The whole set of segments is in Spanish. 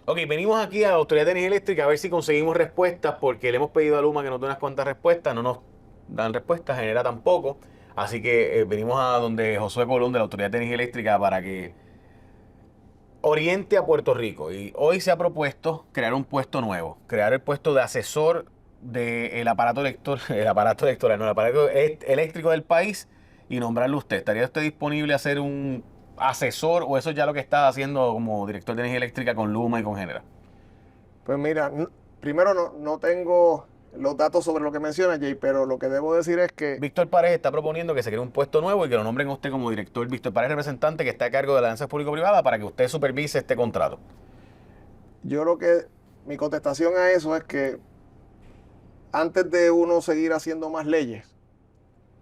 Ok, venimos aquí a la Autoridad de Energía Eléctrica a ver si conseguimos respuestas, porque le hemos pedido a Luma que nos dé unas cuantas respuestas, no nos dan respuestas, Genera tampoco. Así que venimos a donde Josué Colón de la Autoridad de Energía Eléctrica para que oriente a Puerto Rico. Y hoy se ha propuesto crear un puesto nuevo, crear el puesto de asesor del aparato electoral, el aparato electoral, no, el aparato eléctrico del país y nombrarlo usted. ¿Estaría usted disponible a ser un asesor o eso es ya lo que está haciendo como director de energía eléctrica con Luma y con Genera? Pues mira, primero no tengo los datos sobre lo que menciona Jay, pero lo que debo decir es que Víctor Paredes está proponiendo que se cree un puesto nuevo y que lo nombren a usted como director. Víctor Paredes, representante que está a cargo de la alianza público-privada para que usted supervise este contrato. yo lo que, mi contestación a eso es que antes de uno seguir haciendo más leyes,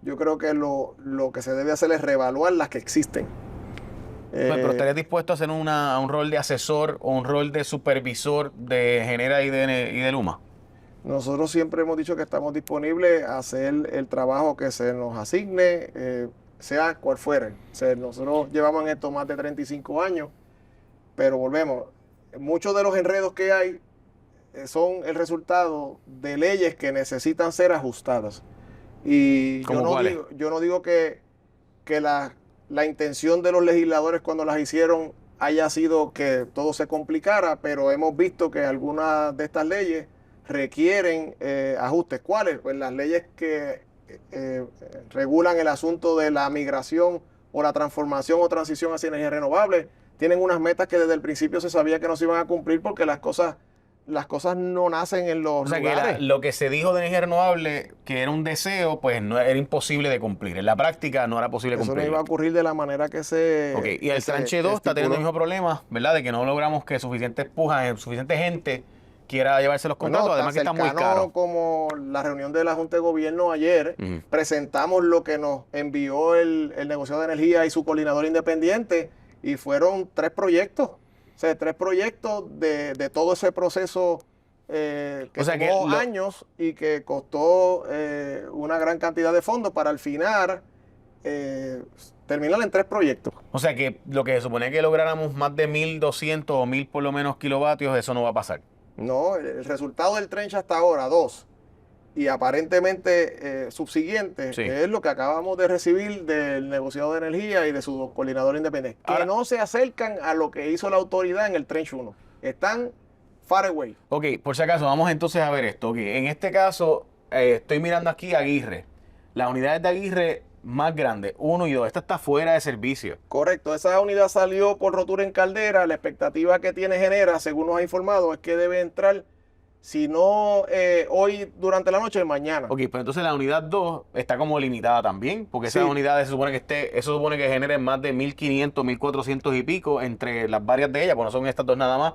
yo creo que lo que se debe hacer es reevaluar las que existen. Pues, pero Eh, ¿estarías dispuesto a hacer un rol de asesor o un rol de supervisor de Genera y de Luma? Nosotros siempre hemos dicho que estamos disponibles a hacer el trabajo que se nos asigne, sea cual fuere. O sea, nosotros llevamos en esto más de 35 años, pero volvemos. Muchos de los enredos que hay son el resultado de leyes que necesitan ser ajustadas. Y ¿Cómo cuáles? yo no digo que la intención de los legisladores cuando las hicieron haya sido que todo se complicara, pero hemos visto que algunas de estas leyes requieren ajustes. ¿Cuáles? Pues las leyes que regulan el asunto de la migración o la transformación o transición hacia energías renovables tienen unas metas que desde el principio se sabía que no se iban a cumplir porque las cosas no nacen en O los sea que lugares. lo que se dijo de energía renovable, que era un deseo, pues no era imposible de cumplir. En la práctica no era posible Eso no iba cumplirlo. a ocurrir de la manera Ok, y que el se tranche 2 está teniendo el estipuló. mismo problema, ¿verdad? De que no logramos que suficientes pujas, suficiente gente quiera llevarse los Bueno, contratos, tan además que está muy cercano caro. como la reunión de la Junta de Gobierno ayer, Ujú. presentamos lo que nos envió el negociado de energía y su coordinador independiente y fueron tres proyectos. O sea, tres proyectos de todo ese proceso O que sea que tomó años y que costó una gran cantidad de fondos para al final eh, terminar en tres proyectos. lo que se suponía que lográramos más de 1.200 o 1.000 por lo menos kilovatios, eso no va a pasar. No, el resultado del trench hasta ahora, dos. Y aparentemente subsiguiente Sí. es lo que acabamos de recibir del negociado de energía y de su coordinador independiente, que Ahora, no se acercan a lo que hizo la autoridad en el Trench 1. Están far away. ok, por si acaso, vamos entonces a ver esto. Ok, en este caso, estoy mirando aquí Aguirre. Las unidades de Aguirre más grandes, 1 y 2, esta está fuera de servicio. Correcto, esa unidad salió por rotura en caldera. La expectativa que tiene Genera, según nos ha informado, es que debe entrar, si no hoy durante la noche, mañana. Ok, pues entonces la unidad 2 está como limitada también, porque esas Sí, unidades se supone que eso supone que generen más de 1.500, 1.400 y pico entre las varias de ellas, pues no son estas dos nada más.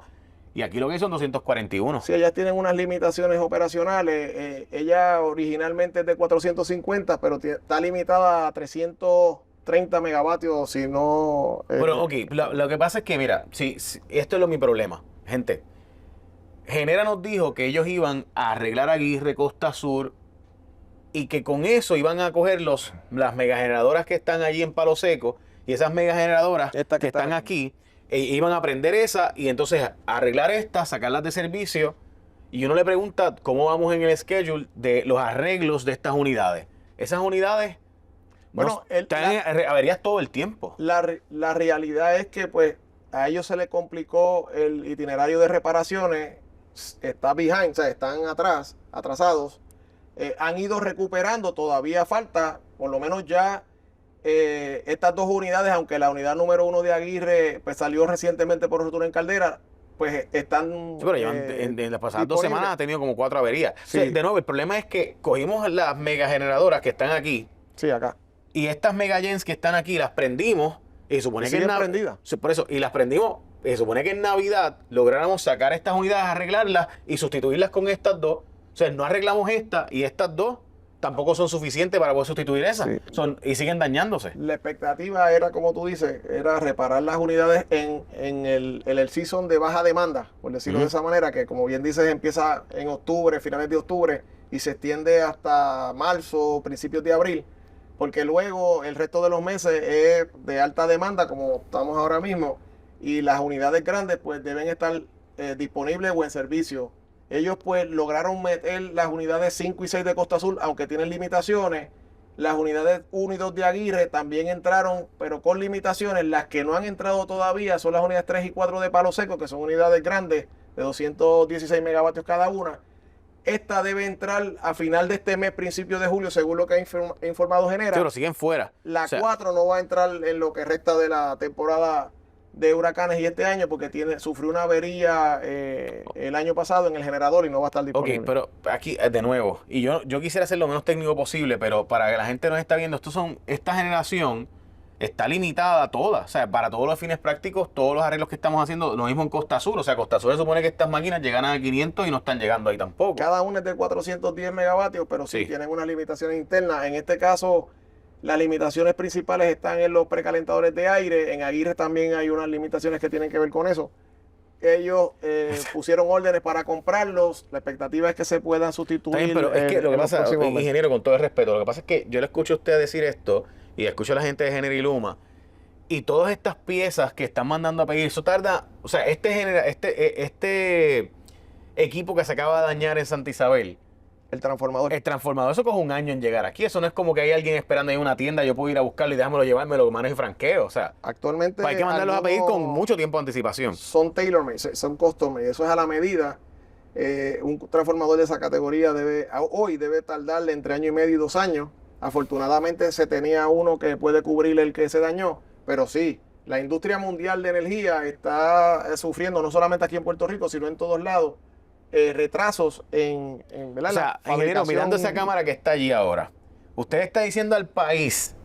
Y aquí lo que hay son 241. sí, ellas tienen unas limitaciones operacionales. Ella originalmente es de 450, pero está limitada a 330 megavatios, si no... Pero, ok, lo que pasa es que, mira, esto es mi problema, gente. Genera nos dijo que ellos iban a arreglar Aguirre, Costa Sur, y que con eso iban a coger las megageneradoras que están allí en Palo Seco, y esas megageneradoras Esta que que están están aquí. aquí, iban a prender esa y entonces arreglar estas, sacarlas de servicio. Y uno le pregunta cómo vamos en el schedule de los arreglos de estas unidades. Esas unidades no Bueno, están en averías todo el tiempo. la realidad es que pues a ellos se les complicó el itinerario de reparaciones, está behind, o sea, están atrasados. Han ido recuperando, todavía falta, por lo menos ya estas dos unidades, aunque la unidad número uno de Aguirre pues, salió recientemente por rotura en caldera, pues están Sí, pero llevan en las pasadas 2 semanas disponibles. ha tenido como 4 averías. O sea, Sí, de nuevo, el problema es que cogimos las megageneradoras que están aquí sí, acá. y estas megagens que están aquí las prendimos y se Y supone que siguen prendidas. por eso, y las prendimos, y se supone que en Navidad lográramos sacar estas unidades, arreglarlas y sustituirlas con estas dos. O sea, no arreglamos esta y estas dos tampoco son suficientes para poder sustituir esas. Sí. Y siguen dañándose. La expectativa era, como tú dices, era reparar las unidades en el season de baja demanda, por decirlo de esa manera, que como bien dices, empieza en octubre, finales de octubre, y se extiende hasta marzo, principios de abril, porque luego el resto de los meses es de alta demanda, como estamos ahora mismo, y las unidades grandes pues deben estar disponibles o en servicio. Ellos pues lograron meter las unidades 5 y 6 de Costa Azul, aunque tienen limitaciones. Las unidades 1 y 2 de Aguirre también entraron, pero con limitaciones. Las que no han entrado todavía son las unidades 3 y 4 de Palo Seco, que son unidades grandes de 216 megavatios cada una. Esta debe entrar a final de este mes, principio de julio, según lo que ha informado Genera. Sí, pero siguen fuera. La 4 no va a entrar en lo que resta de la temporada de huracanes y este año porque sufrió una avería el año pasado en el generador y no va a estar disponible. Ok, pero aquí de nuevo, y yo quisiera ser lo menos técnico posible, pero para que la gente nos está viendo, esta generación está limitada toda, o sea, para todos los fines prácticos, todos los arreglos que estamos haciendo, lo mismo en Costa Sur, o sea, Costa Sur se supone que estas máquinas llegan a 500 y no están llegando ahí tampoco. Cada una es de 410 megavatios, pero sí tienen unas limitaciones internas. En este caso, las limitaciones principales están en los precalentadores de aire. En Aguirre también hay unas limitaciones que tienen que ver con eso. Ellos pusieron órdenes para comprarlos. La expectativa es que se puedan sustituir. Bien, pero es que lo que pasa, ingeniero, con todo el respeto, lo que pasa es que yo le escucho a usted decir esto y escucho a la gente de Genera y Luma y todas estas piezas que están mandando a pedir, eso tarda, o sea, este equipo que se acaba de dañar en Santa Isabel, el transformador, eso coge un año en llegar aquí. Eso no es como que hay alguien esperando en una tienda, yo puedo ir a buscarlo y déjamelo llevármelo manos y franqueo. O sea, actualmente hay que mandarlos a pedir con mucho tiempo de anticipación. Son tailor-made, son custom-made, eso es a la medida. Un transformador de esa categoría hoy debe tardarle entre año y medio y 2 años. Afortunadamente se tenía uno que puede cubrir el que se dañó, pero sí, la industria mundial de energía está sufriendo, no solamente aquí en Puerto Rico, sino en todos lados, retrasos ¿verdad? O sea, ingeniero, mirando esa cámara que está allí ahora, usted está diciendo al país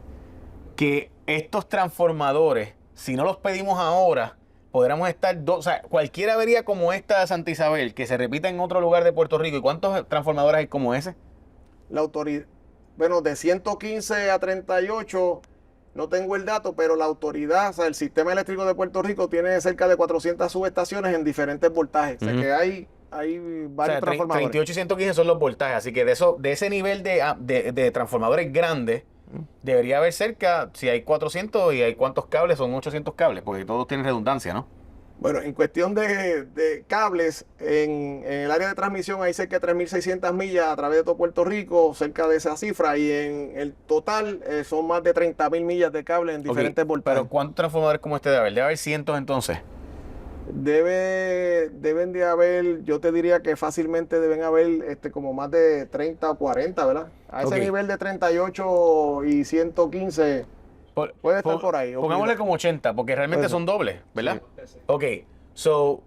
que estos transformadores, si no los pedimos ahora, podríamos estar o sea, cualquier avería como esta de Santa Isabel, que se repita en otro lugar de Puerto Rico. ¿Y cuántos transformadores hay como ese? La autoridad, bueno, de 115 a 38, no tengo el dato, pero la autoridad, o sea, el sistema eléctrico de Puerto Rico tiene cerca de 400 subestaciones en diferentes voltajes. O sea, que hay varios transformadores. 38 y 115 son los voltajes, así que de ese nivel de transformadores grandes, debería haber cerca, si hay 400 y hay cuántos cables, son 800 cables, porque todos tienen redundancia, ¿no? Bueno, en cuestión de cables, en el área de transmisión hay cerca de 3.600 millas a través de todo Puerto Rico, cerca de esa cifra, y en el total son más de 30.000 millas de cables en diferentes voltajes. Pero ¿cuántos transformadores como este debe haber? Debe haber cientos entonces. Deben de haber, yo te diría que fácilmente deben haber como más de 30 o 40, ¿verdad? A ese nivel de 38 y 115 puede estar por ahí. Pongámosle como 80, porque realmente son dobles, ¿verdad? Sí. Ok, so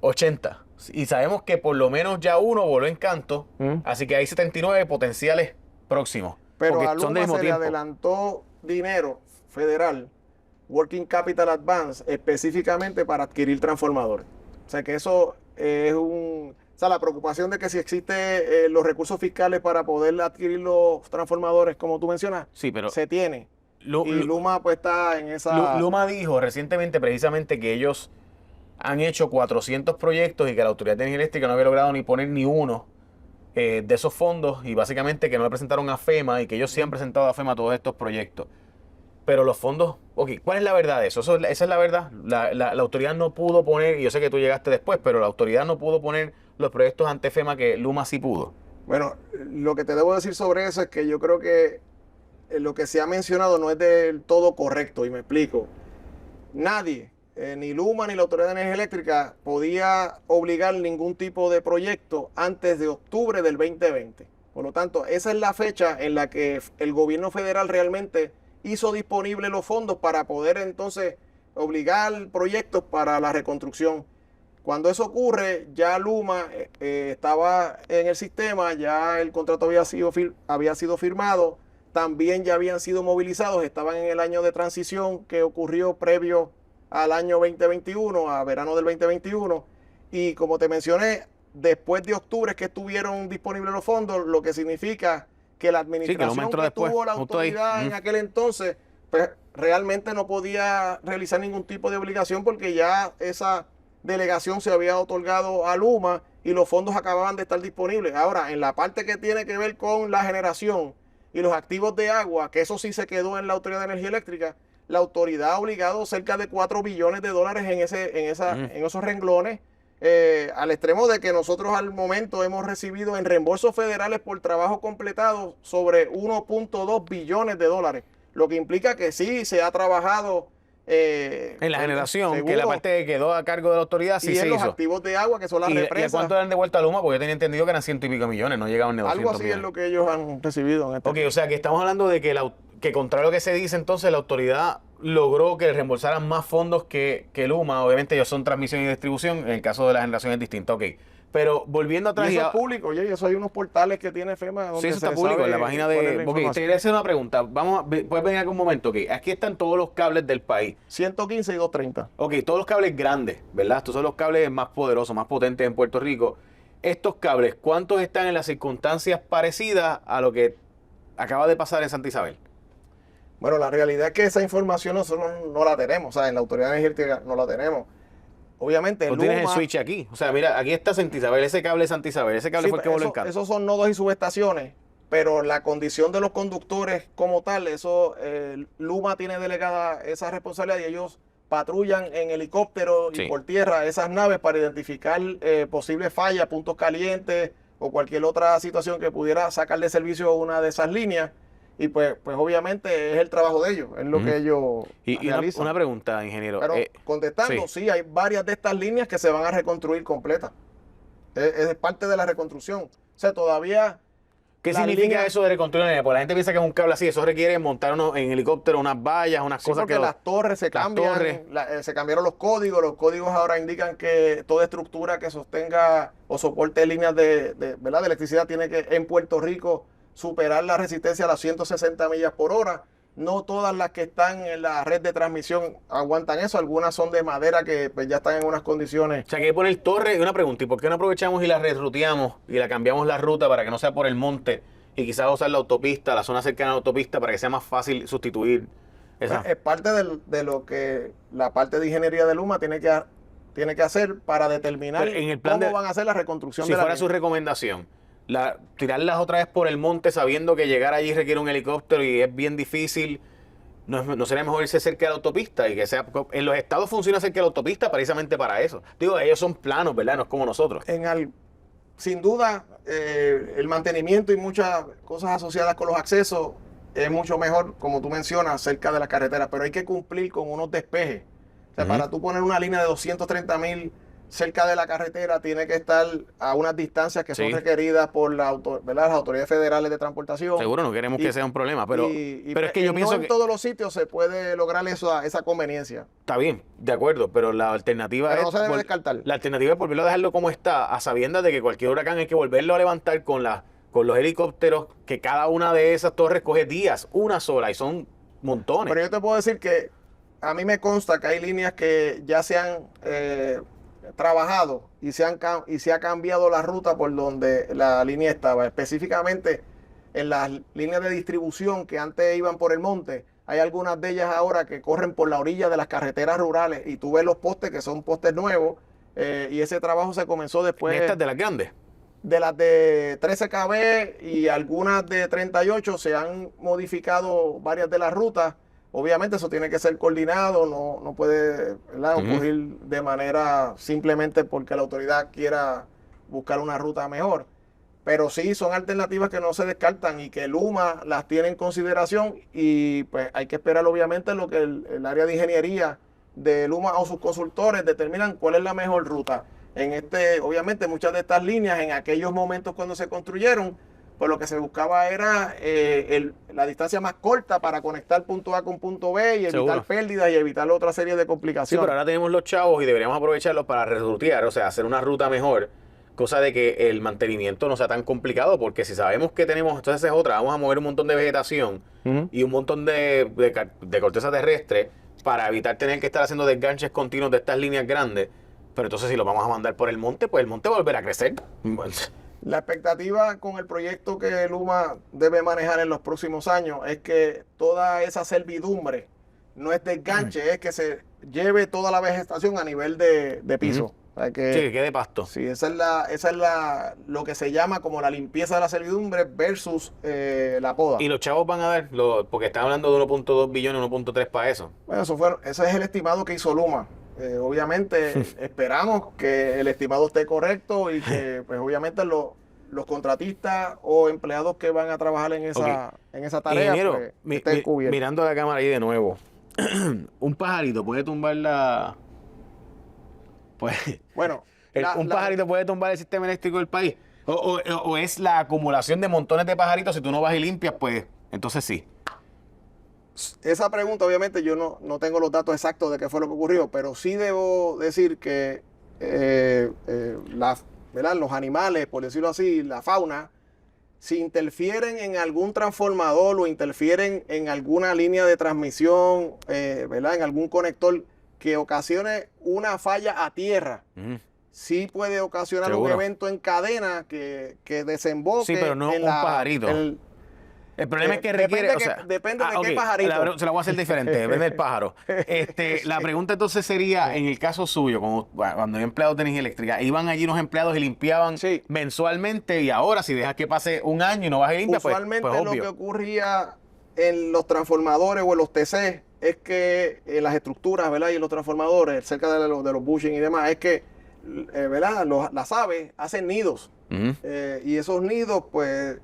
80. Y sabemos que por lo menos ya uno voló en canto, así que hay 79 potenciales próximos. Pero a Luma se le adelantó dinero federal, Working Capital Advance, específicamente para adquirir transformadores. O sea que eso es o sea, la preocupación de que si existen los recursos fiscales para poder adquirir los transformadores, como tú mencionas, sí, pero se tiene. Y Luma pues está en esa... Luma dijo recientemente precisamente que ellos han hecho 400 proyectos y que la Autoridad de Energía Eléctrica no había logrado ni poner ni uno de esos fondos, y básicamente que no le presentaron a FEMA y que ellos sí han presentado a FEMA todos estos proyectos. Pero los fondos, ok, ¿cuál es la verdad de eso? Esa es la verdad. La autoridad no pudo poner, y yo sé que tú llegaste después, pero la autoridad no pudo poner los proyectos ante FEMA que Luma sí pudo. Bueno, lo que te debo decir sobre eso es que yo creo que lo que se ha mencionado no es del todo correcto, y me explico. Nadie, ni Luma ni la Autoridad de Energía Eléctrica, podía obligar ningún tipo de proyecto antes de octubre del 2020. Por lo tanto, esa es la fecha en la que el gobierno federal realmente hizo disponibles los fondos para poder entonces obligar proyectos para la reconstrucción. Cuando eso ocurre, ya Luma estaba en el sistema, ya el contrato había sido firmado, también ya habían sido movilizados, estaban en el año de transición que ocurrió previo al año 2021, a verano del 2021, y como te mencioné, después de octubre es que estuvieron disponibles los fondos, lo que significa que la administración que tuvo la autoridad en aquel entonces, pues realmente no podía realizar ningún tipo de obligación porque ya esa delegación se había otorgado a Luma y los fondos acababan de estar disponibles. Ahora, en la parte que tiene que ver con la generación y los activos de agua, que eso sí se quedó en la Autoridad de Energía Eléctrica, la autoridad ha obligado cerca de $4 billones en esos renglones, al extremo de que nosotros al momento hemos recibido en reembolsos federales por trabajo completado sobre $1.2 billones, lo que implica que sí se ha trabajado en la generación, seguro, que la parte que quedó a cargo de la autoridad sí y se en los hizo. activos de agua, que son las ¿Y a represas. cuánto le han devuelto a Luma? Porque yo tenía entendido que eran 100 y pico millones, no llegaban ni a 200 Algo así millones. es lo que ellos han recibido en este Ok, o sea que estamos hablando de que contrario a lo que se dice, entonces la autoridad logró que reembolsaran más fondos que Luma. Obviamente ellos son transmisión y distribución, en el caso de la generación es distinto, ok. Pero volviendo atrás... Y eso es público, oye, eso hay unos portales que tiene FEMA donde Sí, eso se está público sabe en la página cuál es la de... Ok, te información. quería hacer una pregunta. Puedes venir aquí un momento, ok. Aquí están todos los cables del país. 115 y 230. Ok, todos los cables grandes, ¿verdad? Estos son los cables más poderosos, más potentes en Puerto Rico. Estos cables, ¿cuántos están en las circunstancias parecidas a lo que acaba de pasar en Santa Isabel? Bueno, la realidad es que esa información nosotros no la tenemos, o sea, en la Autoridad Energética no la tenemos. Obviamente, Tú tienes el switch aquí. O sea, mira, aquí está Santa Isabel, ese cable es Santa Isabel, ese cable sí, fue el que voló en canto. esos son nodos y subestaciones, pero la condición de los conductores como tal, eso Luma tiene delegada esa responsabilidad y ellos patrullan en helicóptero y Sí. por tierra esas naves para identificar posibles fallas, puntos calientes o cualquier otra situación que pudiera sacar de servicio una de esas líneas. Y pues obviamente es el trabajo de ellos, es lo que ellos Y realizan. una pregunta, ingeniero. Pero contestando, sí, hay varias de estas líneas que se van a reconstruir completas. Es parte de la reconstrucción. O sea, todavía... ¿Qué las significa líneas- eso de reconstruir? Porque la gente piensa que es un cable así, eso requiere montar en helicóptero unas vallas, unas Sí, cosas porque las torres se cambian, torres. se cambiaron los códigos ahora indican que toda estructura que sostenga o soporte líneas ¿verdad? de electricidad tiene que en Puerto Rico superar la resistencia a las 160 millas por hora. No todas las que están en la red de transmisión aguantan eso, algunas son de madera que pues, ya están en unas condiciones. O sea, que hay que poner torres. Y una pregunta, ¿y por qué no aprovechamos y la reruteamos y la cambiamos la ruta para que no sea por el monte y quizás usar la autopista, la zona cercana a la autopista para que sea más fácil sustituir esa? Es parte de lo que la parte de ingeniería de Luma tiene que hacer para determinar Pero en el plan cómo de- van a hacer la reconstrucción Si de la fuera su línea. recomendación, tirarlas otra vez por el monte sabiendo que llegar allí requiere un helicóptero y es bien difícil, ¿no sería mejor irse cerca de la autopista? Y que sea, en los estados funciona cerca de la autopista precisamente para eso. Digo, ellos son planos, ¿verdad? No es como nosotros. Sin duda, el mantenimiento y muchas cosas asociadas con los accesos es mucho mejor, como tú mencionas, cerca de las carreteras, pero hay que cumplir con unos despejes. O sea, para tú poner una línea de 230,000 cerca de la carretera, tiene que estar a unas distancias que son Sí. requeridas por ¿verdad? las autoridades federales de transportación. Seguro no queremos Y- que sea un problema, pero es que yo no pienso en que todos los sitios se puede lograr esa conveniencia. está bien, de acuerdo, pero la alternativa Pero es no se debe descartar. la alternativa es volverlo a dejarlo como está, a sabiendas de que cualquier huracán hay que volverlo a levantar con los helicópteros, que cada una de esas torres coge días, una sola, y son montones. Pero yo te puedo decir que a mí me consta que hay líneas que ya se han trabajado y se ha cambiado la ruta por donde la línea estaba. Específicamente en las líneas de distribución que antes iban por el monte, hay algunas de ellas ahora que corren por la orilla de las carreteras rurales y tú ves los postes que son postes nuevos y ese trabajo se comenzó después Estas de las grandes. de las de 13 kb y algunas de 38 se han modificado varias de las rutas. Obviamente eso tiene que ser coordinado, no puede, ¿verdad? ocurrir de manera simplemente porque la autoridad quiera buscar una ruta mejor. Pero sí son alternativas que no se descartan y que Luma las tiene en consideración y pues hay que esperar obviamente lo que el área de ingeniería de Luma o sus consultores determinan cuál es la mejor ruta. Obviamente muchas de estas líneas en aquellos momentos cuando se construyeron, pues lo que se buscaba era la distancia más corta para conectar punto A con punto B y evitar Seguro. pérdidas y evitar otra serie de Sí, complicaciones. pero ahora tenemos los chavos y deberíamos aprovecharlos para rerutear, o sea, hacer una ruta mejor, cosa de que el mantenimiento no sea tan complicado, porque si sabemos que tenemos, entonces es otra, vamos a mover un montón de vegetación y un montón de corteza terrestre para evitar tener que estar haciendo desganches continuos de estas líneas grandes. Pero entonces si lo vamos a mandar por el monte, pues el monte va a volver a crecer. La expectativa con el proyecto que Luma debe manejar en los próximos años es que toda esa servidumbre no es desganche, es que se lleve toda la vegetación a nivel de piso. O sea Sí, que quede pasto. sí, lo que se llama como la limpieza de la servidumbre versus la poda. Y los chavos van a dar, porque están hablando de 1.2 billones, 1.3 para eso. Bueno, ese es el estimado que hizo Luma. Obviamente esperamos que el estimado esté correcto y que pues obviamente los contratistas o empleados que van a trabajar en esa tarea Ingeniero, pues, estén cubiertos. mirando a la cámara ahí de nuevo, un pajarito puede tumbar Bueno, un pajarito puede tumbar el sistema eléctrico del país. O es la acumulación de montones de pajaritos, si tú no vas y limpias, pues entonces sí. esa pregunta, obviamente, yo no tengo los datos exactos de qué fue lo que ocurrió, pero sí debo decir que ¿verdad? Los animales, por decirlo así, la fauna, si interfieren en algún transformador o interfieren en alguna línea de transmisión, ¿verdad? En algún conector que ocasione una falla a tierra, sí puede ocasionar un evento en cadena que desemboque. Sí, pero no un pajarito. El problema es que requiere, depende de qué pajarito. Se la voy a hacer diferente, depende del pájaro. La pregunta entonces sería, en el caso suyo, cuando hay empleados de energía eléctrica, iban allí unos empleados y limpiaban mensualmente, y ahora si dejas que pase un año y no vas y limpias, usualmente pues lo obvio. que ocurría en los transformadores o en los TC es que las estructuras, ¿verdad? Y en los transformadores, cerca de los bushing y demás, es que, ¿verdad? Las aves hacen nidos. Y esos nidos, pues...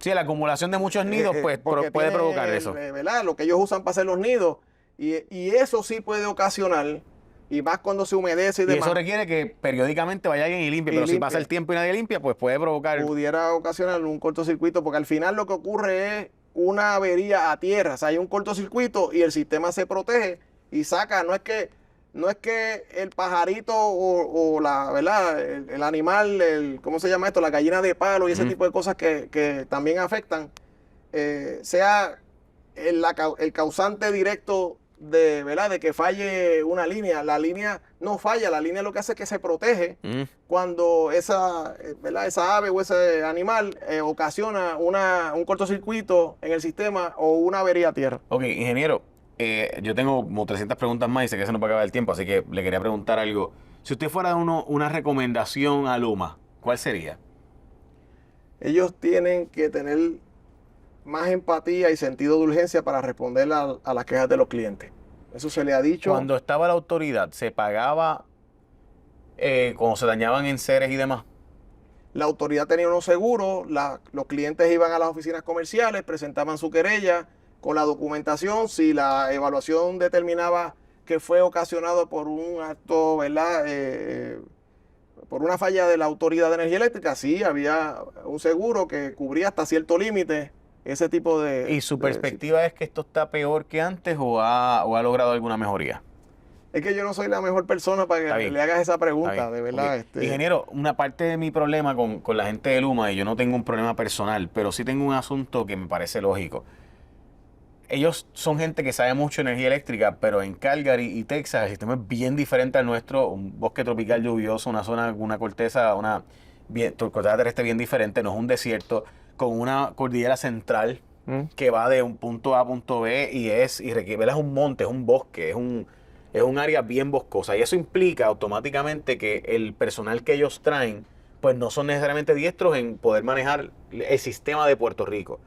sí, la acumulación de muchos nidos pues puede provocar eso. ¿Verdad? Lo que ellos usan para hacer los nidos. Y eso sí puede ocasionar, y más cuando se humedece y demás. Y eso requiere que periódicamente vaya alguien y limpie, pero si pasa el tiempo y nadie limpia, pues puede provocar... Pudiera ocasionar un cortocircuito, porque al final lo que ocurre es una avería a tierra. O sea, hay un cortocircuito y el sistema se protege y saca, no es que el pajarito o la, ¿verdad? El animal, ¿cómo se llama esto? La gallina de palo y ese tipo de cosas que también afectan, sea el causante directo ¿verdad? De que falle una línea. La línea no falla, la línea lo que hace es que se protege cuando ¿verdad? Esa ave o ese animal ocasiona un cortocircuito en el sistema o una avería a tierra. Ok, ingeniero. Yo tengo como 300 preguntas más y sé que se nos va a acabar el tiempo, así que le quería preguntar algo. Si usted fuera a una recomendación a Luma, ¿cuál sería? Ellos tienen que tener más empatía y sentido de urgencia para responder a las quejas de los clientes. Eso se le ha dicho. Cuando estaba la autoridad, ¿se pagaba cuando se dañaban enseres y demás? La autoridad tenía unos seguros, los clientes iban a las oficinas comerciales, presentaban su querella con la documentación. Si la evaluación determinaba que fue ocasionado por un acto, ¿verdad? Por una falla de la Autoridad de Energía Eléctrica, sí, había un seguro que cubría hasta cierto límite ese tipo de... ¿Y su perspectiva es que esto está peor que antes o ha logrado alguna mejoría? Es que yo no soy la mejor persona para que le hagas esa pregunta, de verdad. Okay. Ingeniero, una parte de mi problema con la gente de Luma, y yo no tengo un problema personal, pero sí tengo un asunto que me parece lógico. Ellos son gente que sabe mucho de energía eléctrica, pero en Calgary y Texas el sistema es bien diferente al nuestro. Un bosque tropical lluvioso, una zona, una corteza, corteza terrestre bien diferente, no es un desierto, con una cordillera central que va de un punto A a punto B y requiere, es un monte, es un bosque, es un área bien boscosa. Y eso implica automáticamente que el personal que ellos traen, pues no son necesariamente diestros en poder manejar el sistema de Puerto Rico.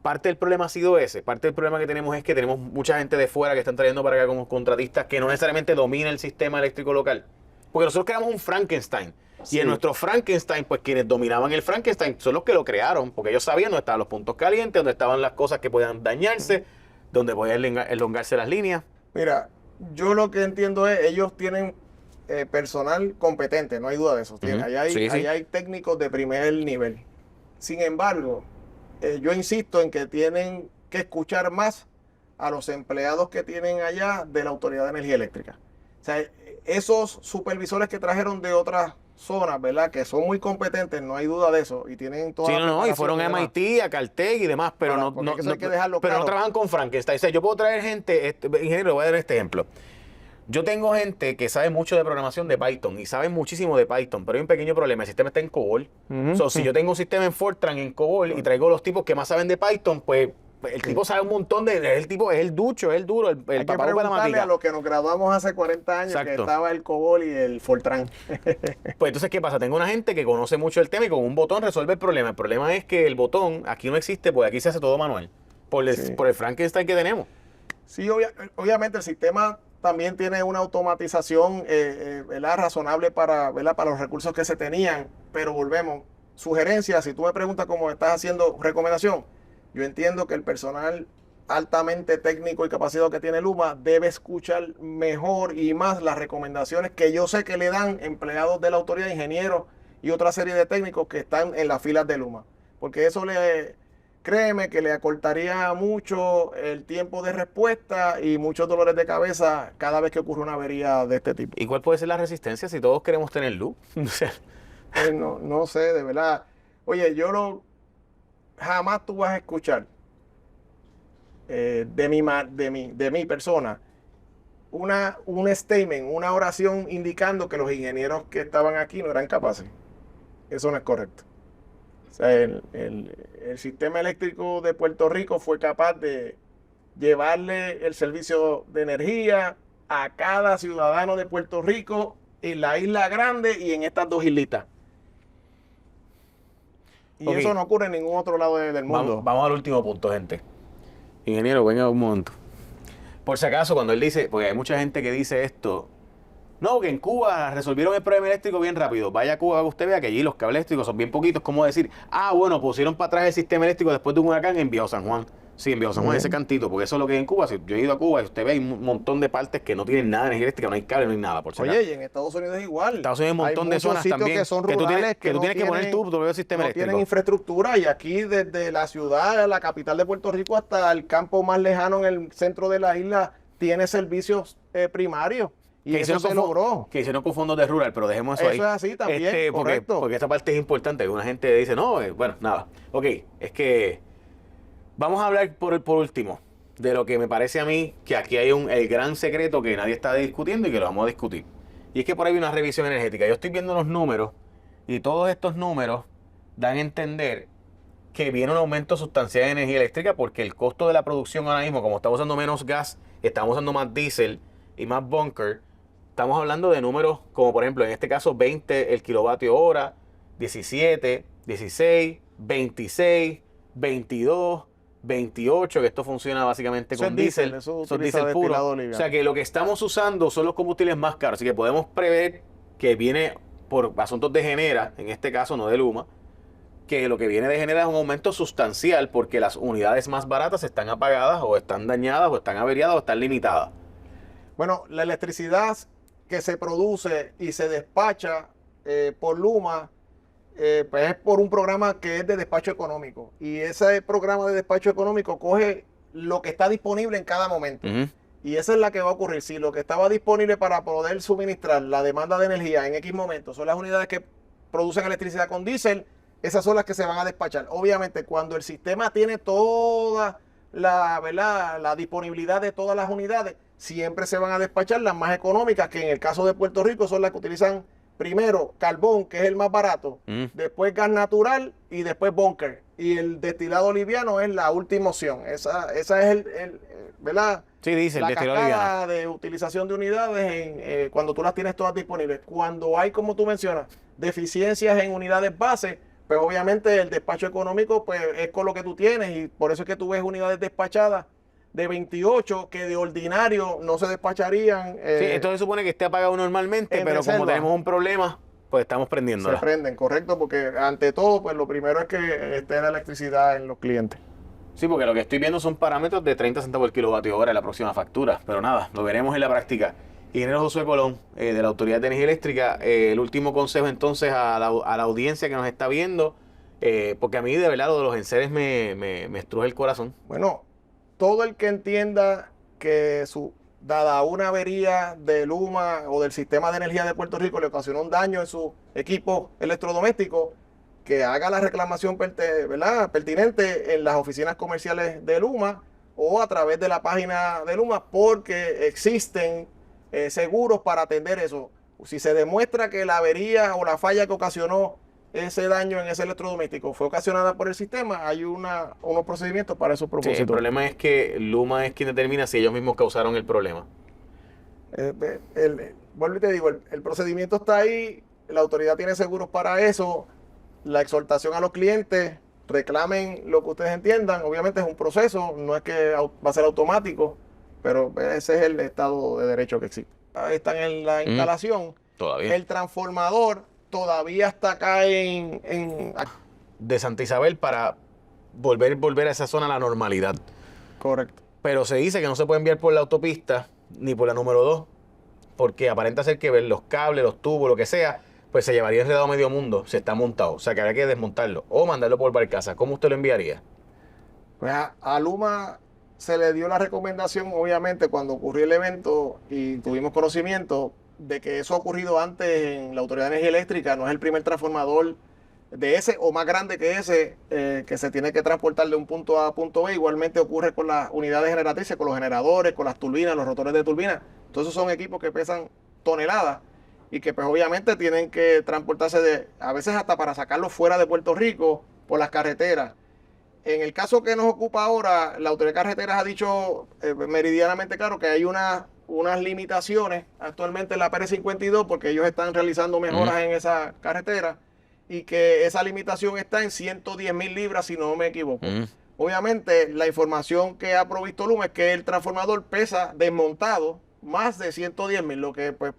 Parte del problema ha sido ese. Parte del problema que tenemos es que tenemos mucha gente de fuera que están trayendo para acá como contratistas que no necesariamente domina el sistema eléctrico local. Porque nosotros creamos un Frankenstein. Sí. Y en nuestro Frankenstein, pues quienes dominaban el Frankenstein son los que lo crearon, porque ellos sabían dónde estaban los puntos calientes, dónde estaban las cosas que podían dañarse, dónde podían elongarse las líneas. Mira, yo lo que entiendo es, ellos tienen personal competente, no hay duda de eso. Ahí hay técnicos de primer nivel. Sin embargo, yo insisto en que tienen que escuchar más a los empleados que tienen allá de la Autoridad de Energía Eléctrica. O sea, esos supervisores que trajeron de otras zonas, ¿verdad? Que son muy competentes, no hay duda de eso. Y tienen toda la no, y fueron a MIT, a Caltech y demás, pero no trabajan con Frankenstein. O sea, yo puedo traer gente, ingeniero, voy a dar este ejemplo. Yo tengo gente que sabe mucho de programación de Python y sabe muchísimo de Python, pero hay un pequeño problema, el sistema está en COBOL. Si yo tengo un sistema en Fortran, en COBOL, y traigo los tipos que más saben de Python, pues El tipo sabe un montón el tipo es el ducho, es el duro, el Hay que papá de la preguntarle matica. a los que nos graduamos hace 40 años Exacto. que estaba el COBOL y el Fortran. Pues entonces, ¿qué pasa? Tengo una gente que conoce mucho el tema y con un botón resuelve el problema. El problema es que el botón aquí no existe porque aquí se hace todo manual. Sí. Por el Frankenstein que tenemos. Sí, obviamente el sistema también tiene una automatización ¿verdad? Razonable para, ¿verdad? Para los recursos que se tenían, pero volvemos. Sugerencias, si tú me preguntas cómo estás haciendo recomendación, yo entiendo que el personal altamente técnico y capacitado que tiene Luma debe escuchar mejor y más las recomendaciones que yo sé que le dan empleados de la autoridad, ingenieros y otra serie de técnicos que están en las filas de Luma. Porque eso créeme que le acortaría mucho el tiempo de respuesta y muchos dolores de cabeza cada vez que ocurre una avería de este tipo. ¿Y cuál puede ser la resistencia si todos queremos tener luz? O sea, No sé, de verdad. Oye, jamás tú vas a escuchar de mi persona un statement, una oración indicando que los ingenieros que estaban aquí no eran capaces. Eso no es correcto. O sea, el sistema eléctrico de Puerto Rico fue capaz de llevarle el servicio de energía a cada ciudadano de Puerto Rico en la isla grande y en estas dos islitas. Y Ok. eso no ocurre en ningún otro lado del mundo. Vamos al último punto, gente. Ingeniero, venga un momento. Por si acaso, cuando él dice, porque hay mucha gente que dice esto, no, que en Cuba resolvieron el problema eléctrico bien rápido. Vaya a Cuba, que usted vea que allí los cables eléctricos son bien poquitos. Como decir, bueno, pusieron para atrás el sistema eléctrico después de un huracán en Viejo San Juan. Sí, en Viejo San Juan, ese cantito, porque eso es lo que hay en Cuba. Si yo he ido a Cuba y usted ve, hay un montón de partes que no tienen nada de energía eléctrica, no hay cable, no hay nada, por si acaso. Oye, y en Estados Unidos es igual. En Estados Unidos hay un montón de zonas también que son que tú rurales, tienes que poner tu propio sistema no eléctrico. tienen infraestructura, y aquí desde la ciudad, la capital de Puerto Rico, hasta el campo más lejano en el centro de la isla, tiene servicios primarios. Y Que eso se logró. Que hicieron con fondos de rural, pero dejemos eso ahí. Eso es así también, correcto. Porque esa parte es importante. Una gente dice, no, bueno, nada. Ok, es que vamos a hablar por último de lo que me parece a mí que aquí hay el gran secreto que nadie está discutiendo y que lo vamos a discutir. Y es que por ahí hay una revisión energética. Yo estoy viendo los números y todos estos números dan a entender que viene un aumento sustancial de energía eléctrica porque el costo de la producción ahora mismo, como estamos usando menos gas, estamos usando más diésel y más bunker, estamos hablando de números como por ejemplo en este caso 20 el kilovatio hora, 17, 16, 26, 22, 28, que esto funciona básicamente Eso con es diésel, diésel. eso Eso es utiliza diésel puro. destilado O liviano. sea que lo que estamos usando son los combustibles más caros. Así que podemos prever que viene por asuntos de Genera, en este caso no de Luma, que lo que viene de Genera es un aumento sustancial porque las unidades más baratas están apagadas o están dañadas o están averiadas o están limitadas. Bueno, la electricidad que se produce y se despacha por Luma, pues es por un programa que es de despacho económico. Y ese programa de despacho económico coge lo que está disponible en cada momento. Y esa es la que va a ocurrir. Si lo que estaba disponible para poder suministrar la demanda de energía en X momentos son las unidades que producen electricidad con diésel, esas son las que se van a despachar. Obviamente, cuando el sistema tiene toda la disponibilidad de todas las unidades, siempre se van a despachar las más económicas, que en el caso de Puerto Rico son las que utilizan primero carbón, que es el más barato, después gas natural y después bunker. Y el destilado liviano es la última opción. Esa es ¿verdad? Sí, dice La el destilado cascada liviano. de utilización de unidades cuando tú las tienes todas disponibles. Cuando hay, como tú mencionas, deficiencias en unidades base, pues obviamente el despacho económico pues es con lo que tú tienes, y por eso es que tú ves unidades despachadas de 28 que de ordinario no se despacharían. Sí, esto se supone que esté apagado normalmente, en pero como reserva. tenemos un problema, pues estamos prendiéndola. Se prenden, correcto, porque ante todo, pues lo primero es que esté la electricidad en los clientes. Sí, porque lo que estoy viendo son parámetros de 30 centavos el kilovatio hora en la próxima factura. Pero nada, lo veremos en la práctica. Ingeniero Josué Colón, de la Autoridad de Energía Eléctrica, el último consejo entonces a la audiencia que nos está viendo, porque a mí de verdad lo de los enseres me estruje el corazón. Bueno, todo el que entienda que dada una avería de Luma o del sistema de energía de Puerto Rico le ocasionó un daño en su equipo electrodoméstico, que haga la reclamación pertinente en las oficinas comerciales de Luma o a través de la página de Luma, porque existen seguros para atender eso. Si se demuestra que la avería o la falla que ocasionó ese daño en ese electrodoméstico fue ocasionada por el sistema, hay unos procedimientos para esos Sí, propósitos. el problema es que Luma es quien determina si ellos mismos causaron el problema. Vuelvo y te digo, el procedimiento está ahí, la autoridad tiene seguros para eso, la exhortación a los clientes, reclamen lo que ustedes entiendan, obviamente es un proceso, no es que va a ser automático, pero ese es el estado de derecho que existe. Ahí están en la instalación. Todavía. El transformador todavía está acá de Santa Isabel para volver a esa zona a la normalidad. Correcto. Pero se dice que no se puede enviar por la autopista ni por la número 2, porque aparenta ser que ver los cables, los tubos, lo que sea, pues se llevaría enredado medio mundo, se está montado. O sea que habría que desmontarlo o mandarlo por barcaza. ¿Cómo usted lo enviaría? Pues a Luma se le dio la recomendación, obviamente, cuando ocurrió el evento y tuvimos conocimiento de que eso ha ocurrido antes en la Autoridad de Energía Eléctrica, no es el primer transformador de ese o más grande que ese que se tiene que transportar de un punto A a punto B. Igualmente ocurre con las unidades generatrices, con los generadores, con las turbinas, los rotores de turbina. Entonces son equipos que pesan toneladas y que pues obviamente tienen que transportarse a veces hasta para sacarlos fuera de Puerto Rico por las carreteras. En el caso que nos ocupa ahora, la Autoridad de Carreteras ha dicho meridianamente claro que hay unas limitaciones actualmente en la PR52 porque ellos están realizando mejoras en esa carretera y que esa limitación está en 110,000 libras, si no me equivoco. Obviamente, la información que ha provisto Luma es que el transformador pesa desmontado más de 110,000, lo que pues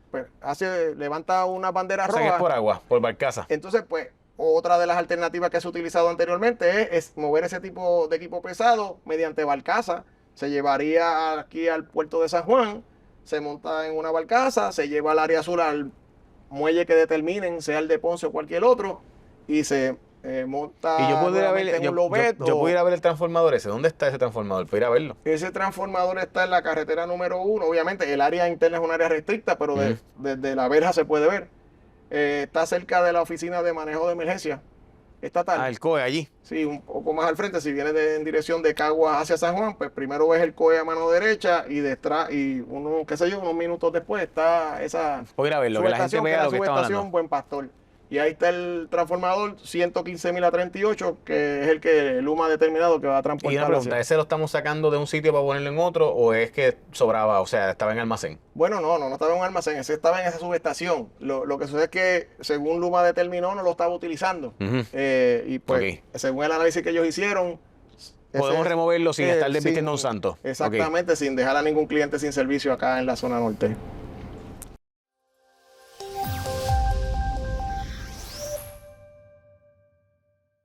levanta una bandera roja. O sea que es por agua, por barcaza. Entonces, pues, otra de las alternativas que se ha utilizado anteriormente es mover ese tipo de equipo pesado mediante barcaza. Se llevaría aquí al puerto de San Juan, se monta en una barcaza, se lleva al área azul, al muelle que determinen, sea el de Ponce o cualquier otro, y se monta y yo puedo ir a ver, en un lobet. yo puedo ir a ver el transformador ese. ¿Dónde está ese transformador? Puedo ir a verlo. Ese transformador está en la carretera número 1. Obviamente, el área interna es un área restricta, pero desde la verja se puede ver. Está cerca de la oficina de manejo de emergencia estatal. Ah, el COE allí. Sí, un poco más al frente. Si vienes en dirección de Caguas hacia San Juan, pues primero ves el COE a mano derecha y detrás, y unos minutos después está esa Voy a ir a verlo, que la gente vea lo que estamos hablando. Buen Pastor. Y ahí está el transformador 115,000 a 38, que es el que Luma ha determinado que va a transportar. Y una pregunta, ¿ese lo estamos sacando de un sitio para ponerlo en otro o es que sobraba, o sea, estaba en almacén? Bueno, no estaba en un almacén, ese estaba en esa subestación. Lo que sucede es que, según Luma determinó, no lo estaba utilizando. Y pues, según el análisis que ellos hicieron... Podemos removerlo sin estar desvistiendo a un santo. Exactamente, sin dejar a ningún cliente sin servicio acá en la zona norte.